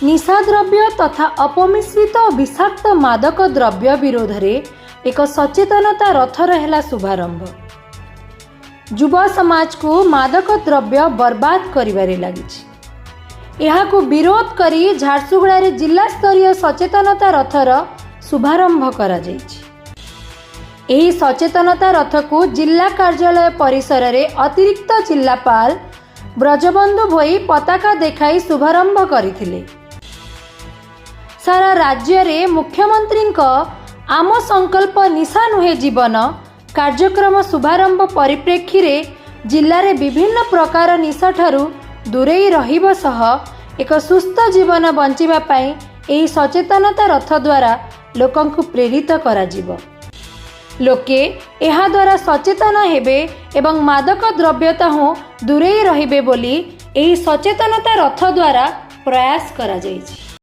निशा द्रव्य तथा अपमिश्रित विषाक्त मादक द्रव्य विरोध में एक सचेतनता रथर है शुभारंभ। युव समाज को मादक द्रव्य बर्बाद करिबारे लगी। यह विरोध करी झारसुगुड़ा रे जिला स्तरीय सचेतनता रथर शुभारंभ करा जायछि। एही सचेतनता रथ को जिला कार्यालय परिसर रे अतिरिक्त जिलापाल ब्रजबंधु भोई पताका देखाई शुभारंभ करथिले। सारा राज्य रे मुख्यमंत्री आम संकल्प निशा नुहे जीवन कार्यक्रम शुभारंभ परिप्रेक्षी रे जिले में विभिन्न प्रकार निशा ठारू दूरेई रहिबा सह एक सुस्थ जीवन बंचिबा पई एही सचेतनता रथ द्वारा लोकंकु प्रेरित कराजिबो। लोके एहा द्वारा सचेतन हेबे एवं मादक द्रव्यता दूरेई रहिबे बोली एही सचेतनता रथ द्वारा प्रयास करा जायछि।